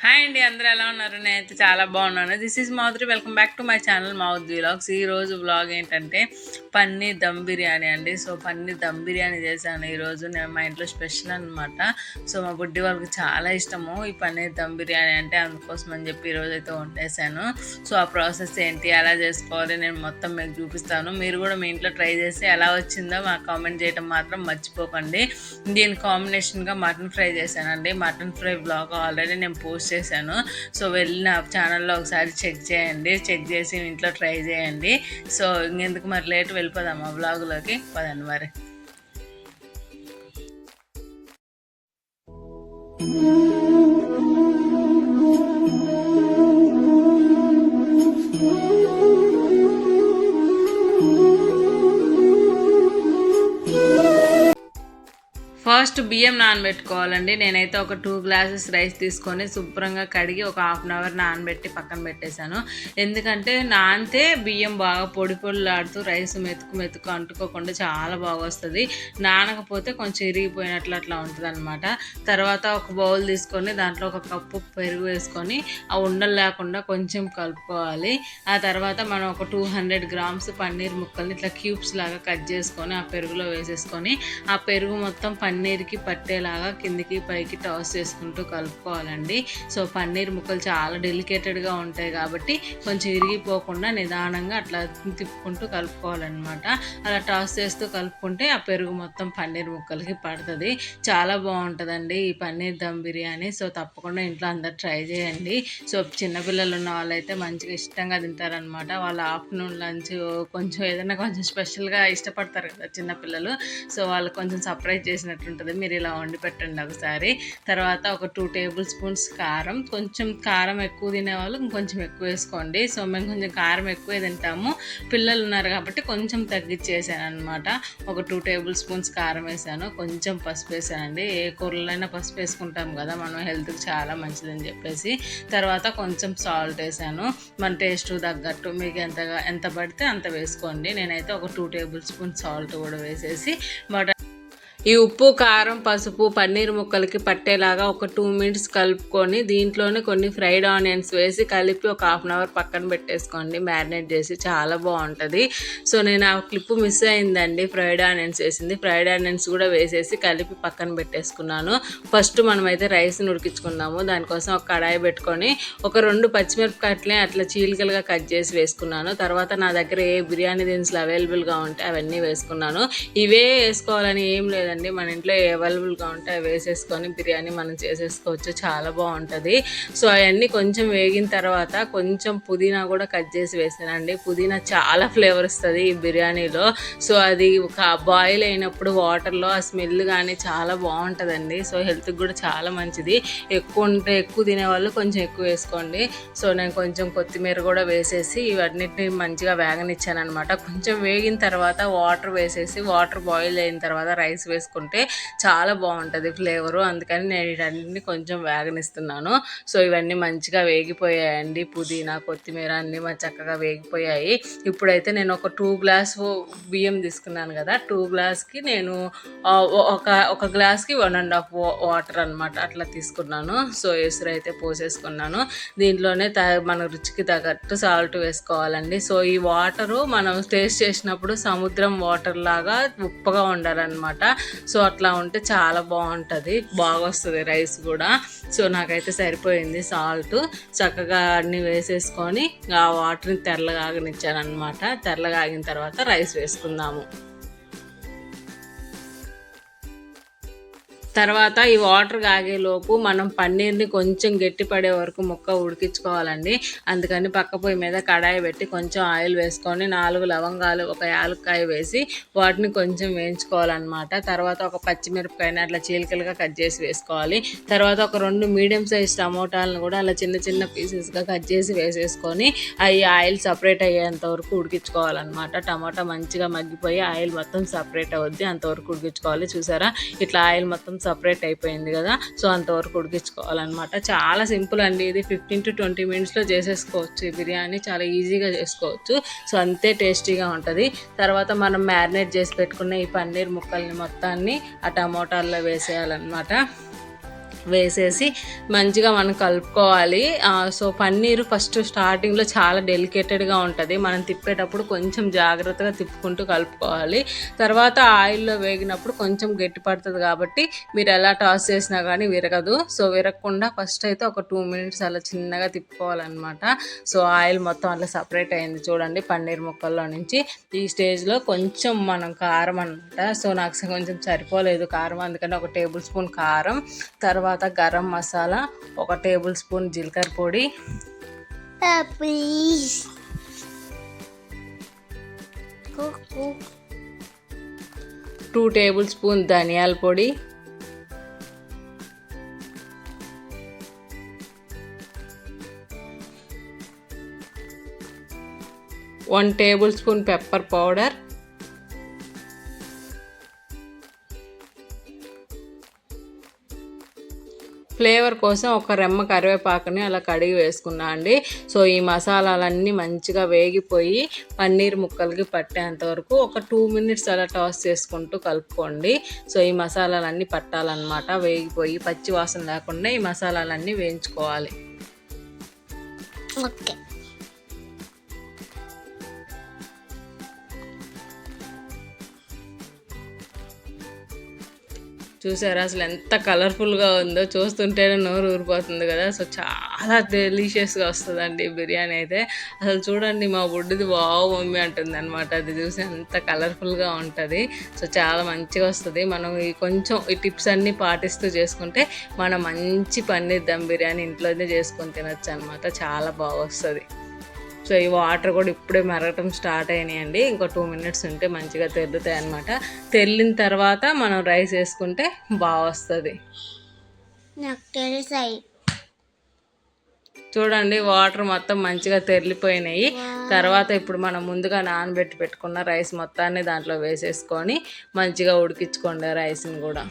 Hi అండి, అందరూ ఎలా ఉన్నారు? నేనైతే చాలా బాగున్నాను. This is Madhuri. Welcome back to my channel Madhuri vlogs. ఈరోజు వ్లాగ్ ఏంటంటే పన్నీర్ దమ్ బిర్యానీ అండి. సో పన్నీర్ దమ్ బిర్యానీ చేశాను ఈరోజు. నేను మా ఇంట్లో స్పెషల్ అనమాట. సో మా బుడ్డి వాళ్ళకి చాలా ఇష్టము ఈ పన్నీర్ దమ్ బిర్యానీ అంటే, అందుకోసం అని చెప్పి ఈరోజు అయితే వండేసాను. సో ఆ ప్రాసెస్ ఏంటి, ఎలా చేసుకోవాలి, నేను మొత్తం మీకు చూపిస్తాను. మీరు కూడా మీ ఇంట్లో ట్రై చేసి ఎలా వచ్చిందో మాకు కామెంట్ చేయడం మాత్రం మర్చిపోకండి. దీని కాంబినేషన్గా మటన్ ఫ్రై చేశానండి. మటన్ ఫ్రై బ్లాగ్ ఆల్రెడీ నేను పోస్ట్ చేశాను. సో వెళ్ళి నా ఛానల్లో ఒకసారి చెక్ చేయండి. చెక్ చేసి ఇంట్లో ట్రై చేయండి. సో ఇంకెందుకు మరి లేట్, వెళ్ళిపోదాం ఆ బ్లాగ్లోకి. పదండి మరి. ఫస్ట్ బియ్యం నానబెట్టుకోవాలండి. నేనైతే ఒక 2 గ్లాసెస్ రైస్ తీసుకొని శుభ్రంగా కడిగి ఒక ½ అన్ అవర్ నానబెట్టి పక్కన పెట్టేశాను. ఎందుకంటే నానితే బియ్యం బాగా పొడి పొడిలాడుతూ రైస్ మెతుకు అంటుకోకుండా చాలా బాగా వస్తుంది. నానకపోతే కొంచెం ఇరిగిపోయినట్లు అట్లా ఉంటుంది అనమాట. తర్వాత ఒక బౌల్ తీసుకొని దాంట్లో ఒక కప్పు పెరుగు వేసుకొని ఆ ఉండలు లేకుండా కొంచెం కలుపుకోవాలి. ఆ తర్వాత మనం ఒక 200 గ్రామ్స్ పన్నీర్ ముక్కల్ని ఇట్లా క్యూబ్స్ లాగా కట్ చేసుకొని ఆ పెరుగులో వేసేసుకొని ఆ పెరుగు మొత్తం పన్నీర్కి పట్టేలాగా కిందికి పైకి టాస్ చేసుకుంటూ కలుపుకోవాలండి. సో పన్నీర్ ముక్కలు చాలా డెలికేటెడ్గా ఉంటాయి కాబట్టి కొంచెం ఇరిగిపోకుండా నిదానంగా అట్లా తిప్పుకుంటూ కలుపుకోవాలన్నమాట. అలా టాస్ చేస్తూ కలుపుకుంటే ఆ పెరుగు మొత్తం పన్నీర్ ముక్కలకి పడుతుంది. చాలా బాగుంటుందండి ఈ పన్నీర్ దమ్ బిర్యానీ. సో తప్పకుండా ఇంట్లో అందరు ట్రై చేయండి. సో చిన్నపిల్లలు ఉన్న వాళ్ళైతే మంచిగా ఇష్టంగా తింటారనమాట. వాళ్ళ ఆఫ్టర్నూన్ లంచ్ కొంచెం ఏదైనా కొంచెం స్పెషల్గా ఇష్టపడతారు కదా చిన్నపిల్లలు. సో వాళ్ళు కొంచెం సర్ప్రైజ్ చేసినట్టు ఉంటుంది. మీరు ఇలా వండి పెట్టండి ఒకసారి. తర్వాత ఒక 2 టేబుల్ స్పూన్స్ కారం. కొంచెం కారం ఎక్కువ తినేవాళ్ళు ఇంకొంచెం ఎక్కువ వేసుకోండి. సో మేము కొంచెం కారం ఎక్కువ తింటాము, పిల్లలు ఉన్నారు కాబట్టి కొంచెం తగ్గించేసాను అనమాట. ఒక 2 టేబుల్ స్పూన్స్ కారం వేసాను. కొంచెం పసుపు వేసానండి. ఏ కూరలైనా పసుపు వేసుకుంటాం కదా మనం, హెల్త్కి చాలా మంచిదని చెప్పేసి. తర్వాత కొంచెం సాల్ట్ వేసాను. మన టేస్ట్ తగ్గట్టు మీకు ఎంత పడితే అంత వేసుకోండి. నేనైతే ఒక 2 టేబుల్ స్పూన్ సాల్ట్ కూడా వేసేసి ఈ ఉప్పు, కారం, పసుపు పన్నీర్ ముక్కలకి పట్టేలాగా ఒక 2 మినిట్స్ కలుపుకొని దీంట్లోనే కొన్ని ఫ్రైడ్ ఆనియన్స్ వేసి కలిపి ఒక ½ అన్ అవర్ పక్కన పెట్టేసుకోండి, మ్యారినేట్ చేసి. చాలా బాగుంటుంది. సో నేను ఆ క్లిప్ మిస్ అయిందండి, ఫ్రైడ్ ఆనియన్స్ వేసింది. ఫ్రైడ్ ఆనియన్స్ కూడా వేసేసి కలిపి పక్కన పెట్టేసుకున్నాను. ఫస్ట్ మనమైతే రైస్ని ఉడికించుకున్నాము. దానికోసం ఒక కడాయి పెట్టుకొని ఒక 2 పచ్చిమిరపకాయలని అట్లా చీలికలుగా కట్ చేసి వేసుకున్నాను. తర్వాత నా దగ్గర ఏ బిర్యానీ దినుసులు అవైలబుల్గా ఉంటే అవన్నీ వేసుకున్నాను. ఇవే వేసుకోవాలని ఏం లేదండి, మన ఇంట్లో అవైలబుల్గా ఉంటే అవి వేసేసుకొని బిర్యానీ మనం చేసేసుకోవచ్చు. చాలా బాగుంటుంది. సో అవన్నీ కొంచెం వేగిన తర్వాత కొంచెం పుదీనా కూడా కట్ చేసి వేసానండి. పుదీనా చాలా ఫ్లేవర్ వస్తుంది ఈ బిర్యానీలో. సో అది ఒక బాయిల్ అయినప్పుడు వాటర్లో ఆ స్మెల్ కానీ చాలా బాగుంటుందండి. సో హెల్త్కి కూడా చాలా మంచిది. ఎక్కువ తినేవాళ్ళు కొంచెం ఎక్కువ వేసుకోండి. సో నేను కొంచెం కొత్తిమీర కూడా వేసేసి ఇవన్నిటిని మంచిగా వేగనిచ్చాను అనమాట. కొంచెం వేగిన తర్వాత వాటర్ వేసేసి, వాటర్ బాయిల్ అయిన తర్వాత రైస్ వేసుకుంటే చాలా బాగుంటుంది ఫ్లేవరు. అందుకని నేను వీటన్నిటిని కొంచెం వేగనిస్తున్నాను. సో ఇవన్నీ మంచిగా వేగిపోయాయండి. పుదీనా, కొత్తిమీర అన్నీ చక్కగా వేగిపోయాయి. ఇప్పుడైతే నేను ఒక 2 గ్లాస్ బియ్యం తీసుకున్నాను కదా, 2 గ్లాస్కి నేను ఒక గ్లాస్కి 1.5 వాటర్ అనమాట అట్లా తీసుకున్నాను. సో ఎసురు అయితే పోసేసుకున్నాను. దీంట్లోనే మన రుచికి తగ్గట్టు సాల్ట్ వేసుకోవాలండి. సో ఈ వాటరు మనం టేస్ట్ చేసినప్పుడు సముద్రం వాటర్ లాగా ఉప్పగా ఉండాలన్నమాట. సో అట్లా ఉంటే చాలా బాగుంటుంది, బాగా వస్తుంది రైస్ కూడా. సో నాకైతే సరిపోయింది సాల్ట్. చక్కగా అన్నీ వేసేసుకొని ఆ వాటర్ని తెల్లగా ఆగనిచ్చాను అనమాట. తెల్లగా ఆగిన తర్వాత రైస్ వేసుకుందాము. తర్వాత ఈ వాటర్ కాగేలోపు మనం పన్నీర్ని కొంచెం గట్టిపడే వరకు ముక్క ఉడికించుకోవాలండి. అందుకని పక్క పొయ్యి మీద కడాయి పెట్టి కొంచెం ఆయిల్ వేసుకొని 4 లవంగాలు, ఒక యాలక్కాయ వేసి వాటిని కొంచెం వేయించుకోవాలన్నమాట. తర్వాత ఒక పచ్చిమిరపకాయని అట్లా చీలికలుగా కట్ చేసి వేసుకోవాలి. తర్వాత ఒక 2 మీడియం సైజ్ టమోటాలను కూడా అలా చిన్న చిన్న పీసెస్గా కట్ చేసి వేసేసుకొని అవి ఆయిల్ సపరేట్ అయ్యేంత వరకు ఉడికించుకోవాలన్నమాట. టమాటా మంచిగా మగ్గిపోయి ఆయిల్ మొత్తం సపరేట్ అవుద్ది, అంతవరకు ఉడికించుకోవాలి. చూసారా, ఇట్లా ఆయిల్ మొత్తం సపరేట్ అయిపోయింది కదా. సో అంతవరకు ఉడికించుకోవాలన్నమాట. చాలా సింపుల్ అండి ఇది. 15 to 20 మినిట్స్లో చేసేసుకోవచ్చు ఈ బిర్యానీ. చాలా ఈజీగా చేసుకోవచ్చు. సో అంతే టేస్టీగా ఉంటుంది. తర్వాత మనం మ్యారినేట్ చేసి పెట్టుకున్న ఈ పన్నీర్ ముక్కల్ని మొత్తాన్ని ఆ టమోటాల్లో వేసేయాలన్నమాట. వేసేసి మంచిగా మనం కలుపుకోవాలి. సో పన్నీరు ఫస్ట్ స్టార్టింగ్లో చాలా డెలికేటెడ్గా ఉంటుంది, మనం తిప్పేటప్పుడు కొంచెం జాగ్రత్తగా తిప్పుకుంటూ కలుపుకోవాలి. తర్వాత ఆయిల్లో వేగినప్పుడు కొంచెం గట్టి పడుతుంది కాబట్టి మీరు ఎలా టాస్ చేసినా కానీ విరగదు. సో విరగకుండా ఫస్ట్ అయితే ఒక 2 minutes అలా చిన్నగా తిప్పుకోవాలన్నమాట. సో ఆయిల్ మొత్తం అట్లా సపరేట్ అయింది చూడండి పన్నీర్ ముక్కల్లో నుంచి. ఈ స్టేజ్లో కొంచెం మనం కారం అనమాట. సో నాకు కొంచెం సరిపోలేదు కారం, అందుకని 1 టేబుల్ స్పూన్ కారం, తర్వాత గరం మసాలా, 1 టేబుల్ స్పూన్ జీలకర్ర పొడి, 2 టేబుల్ స్పూన్ ధనియాల పొడి, 1 table spoon pepper powder, flavour కోసం 1 రెమ్మ కరివేపాకుని అలా కడిగి వేసుకున్నా అండి. సో ఈ మసాలాలన్నీ మంచిగా వేగిపోయి పన్నీర్ ముక్కలకి పట్టేంత వరకు ఒక 2 minutes అలా టాస్ చేసుకుంటూ కలుపుకోండి. సో ఈ మసాలాలన్నీ పట్టాలన్నమాట, వేగిపోయి పచ్చి వాసన లేకుండా ఈ మసాలాలన్నీ వేయించుకోవాలి. ఓకే, చూసారా అసలు ఎంత కలర్ఫుల్గా ఉందో, చూస్తుంటేనే నోరు ఊరిపోతుంది కదా. సో చాలా డెలిషియస్గా వస్తుందండి బిర్యానీ అయితే. అసలు చూడండి మా బుడ్డిది వావ్ మమ్మీ అంటుంది అనమాట, అది చూసి అంత కలర్ఫుల్గా ఉంటుంది. సో చాలా మంచిగా వస్తుంది. మనం ఈ కొంచెం ఈ టిప్స్ అన్నీ పాటిస్తూ చేసుకుంటే మనం మంచి పన్నీర్ దమ్ బిర్యానీ ఇంట్లోనే చేసుకొని తినొచ్చు అనమాట, చాలా బాగా వస్తుంది. సో ఈ వాటర్ కూడా ఇప్పుడే మరగటం స్టార్ట్ అయినాయండి, ఇంకో 2 minutes ఉంటే మంచిగా తెల్లుతాయి అనమాట. తెల్లిన తర్వాత మనం రైస్ వేసుకుంటే బాగా వస్తుంది. చూడండి వాటర్ మొత్తం మంచిగా తెల్లిపోయినాయి. తర్వాత ఇప్పుడు మనం ముందుగా నానబెట్టి పెట్టుకున్న రైస్ మొత్తాన్ని దాంట్లో వేసేసుకొని మంచిగా ఉడికించుకోండి రైస్ని కూడా.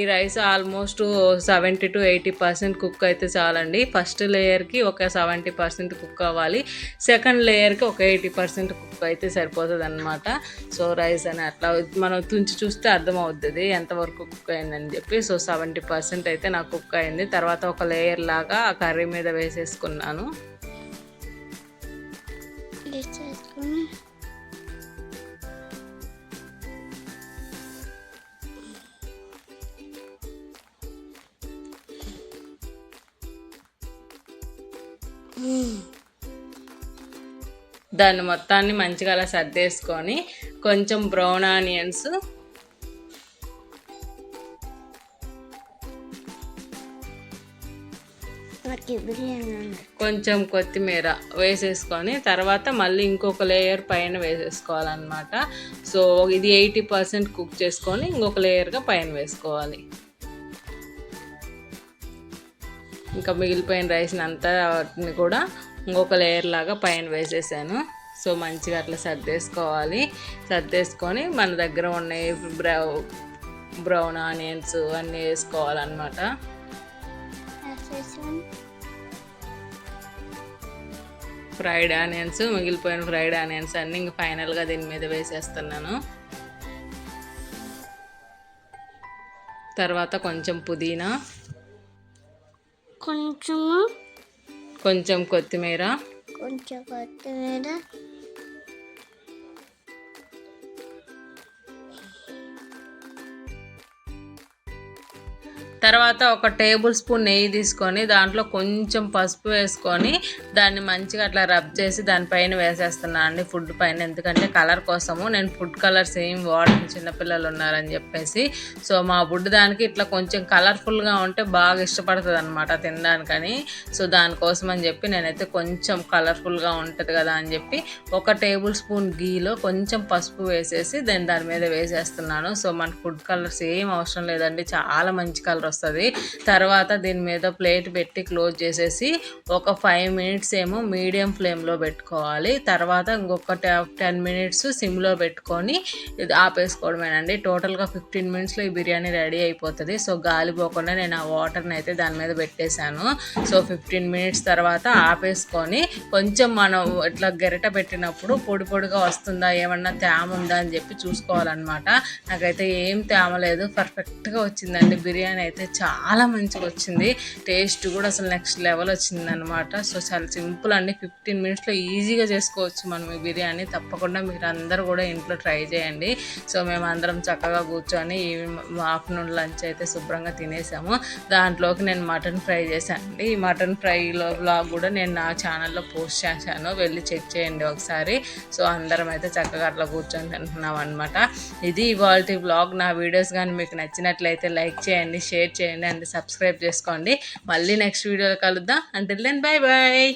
ఈ రైస్ ఆల్మోస్ట్ 70 to 80% కుక్ అయితే చాలండి. ఫస్ట్ లేయర్కి ఒక 70% కుక్ అవ్వాలి, సెకండ్ లేయర్కి ఒక 80% కుక్ అయితే సరిపోతుంది అనమాట. సో రైస్ అని అట్లా మనం తుంచి చూస్తే అర్థమవుతుంది ఎంతవరకు కుక్ అయిందని చెప్పి. సో 70% అయితే నాకు కుక్ అయింది. తర్వాత ఒక లేయర్ లాగా ఆ కర్రీ మీద వేసేసుకున్నాను. దాన్ని మొత్తాన్ని మంచిగా అలా సర్దేసుకొని కొంచెం బ్రౌన్ ఆనియన్స్, కొంచెం కొత్తిమీర వేసేసుకొని తర్వాత మళ్ళీ ఇంకొక లేయర్ పైన వేసేసుకోవాలన్నమాట. సో ఇది 80% కుక్ చేసుకొని ఇంకొక లేయర్గా పైన వేసుకోవాలి. ఇంకా మిగిలిపోయిన రైస్ని అంతా కూడా ఇంకొక లేయర్ లాగా పైన వేసేసాను. సో మంచిగా అట్లా సర్దేసుకొని మన దగ్గర ఉన్న బ్రౌన్ ఆనియన్స్ అన్నీ వేసుకోవాలన్నమాట. ఫ్రైడ్ ఆనియన్స్, మిగిలిపోయిన ఫ్రైడ్ ఆనియన్స్ అన్నీ ఇంక ఫైనల్గా దీని మీద వేసేస్తున్నాను. తర్వాత కొంచెం పుదీనా, కొంచెం కొత్తిమీర, తర్వాత 1 టేబుల్ స్పూన్ నెయ్యి తీసుకొని దాంట్లో కొంచెం పసుపు వేసుకొని దాన్ని మంచిగా అట్లా రబ్ చేసి దానిపైన వేసేస్తున్నాను అండి, ఫుడ్ పైన. ఎందుకంటే కలర్ కోసము, నేను ఫుడ్ కలర్స్ ఏం వాడను చిన్నపిల్లలు ఉన్నారని చెప్పేసి. సో మా బుడ్డ దానికి ఇట్లా కొంచెం కలర్ఫుల్గా ఉంటే బాగా ఇష్టపడుతుంది అనమాట తినడానికని. సో దానికోసం అని చెప్పి నేనైతే కొంచెం కలర్ఫుల్గా ఉంటుంది కదా అని చెప్పి 1 టేబుల్ స్పూన్ గీలో కొంచెం పసుపు వేసేసి దాని మీద వేసేస్తున్నాను. సో మన ఫుడ్ కలర్స్ ఏం అవసరం లేదండి, చాలా మంచి కలర్ వస్తుంది. తర్వాత దీని మీద ప్లేట్ పెట్టి క్లోజ్ చేసేసి ఒక 5 minutes ఏమో మీడియం ఫ్లేమ్లో పెట్టుకోవాలి. తర్వాత ఇంకొక 10 minutes సిమ్లో పెట్టుకొని ఇది ఆపేసుకోవడమేనండి. టోటల్గా 15 minutesలో ఈ బిర్యానీ రెడీ అయిపోతుంది. సో గాలిపోకుండా నేను ఆ వాటర్ని అయితే దాని మీద పెట్టేశాను. సో 15 minutes తర్వాత ఆపేసుకొని కొంచెం మనం ఇట్లా గరిట పెట్టినప్పుడు పొడి పొడిగా వస్తుందా, ఏమన్నా తేమ ఉందా అని చెప్పి చూసుకోవాలన్నమాట. నాకైతే ఏం తేమ లేదు, పర్ఫెక్ట్గా వచ్చిందండి బిర్యానీ అయితే. అయితే చాలా మంచిగా వచ్చింది. టేస్ట్ కూడా అసలు నెక్స్ట్ లెవెల్ వచ్చింది అనమాట. సో చాలా సింపుల్ అండి, 15 మినిట్స్లో ఈజీగా చేసుకోవచ్చు మనం ఈ బిర్యానీ. తప్పకుండా మీరు అందరూ కూడా ఇంట్లో ట్రై చేయండి. సో మేము అందరం చక్కగా కూర్చొని ఆఫ్టర్నూన్ లంచ్ అయితే శుభ్రంగా తినేసాము. దాంట్లోకి నేను మటన్ ఫ్రై చేశాను అండి. ఈ మటన్ ఫ్రైలో బ్లాగ్ కూడా నేను నా ఛానల్లో పోస్ట్ చేశాను, వెళ్ళి చెక్ చేయండి ఒకసారి. సో అందరం అయితే చక్కగా అట్లా కూర్చొని తింటున్నాం అనమాట. ఇది ఇవాళ బ్లాగ్. నా వీడియోస్ కానీ మీకు నచ్చినట్లయితే లైక్ చేయండి, షేర్ చేయండి అండ్ సబ్స్క్రైబ్ చేసుకోండి. మళ్ళీ నెక్స్ట్ వీడియోలో కలుద్దాం. Until then bye bye.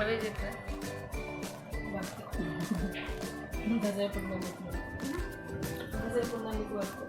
అదే చెప్పా ఇంతసేపు ఉందండి వర్క్.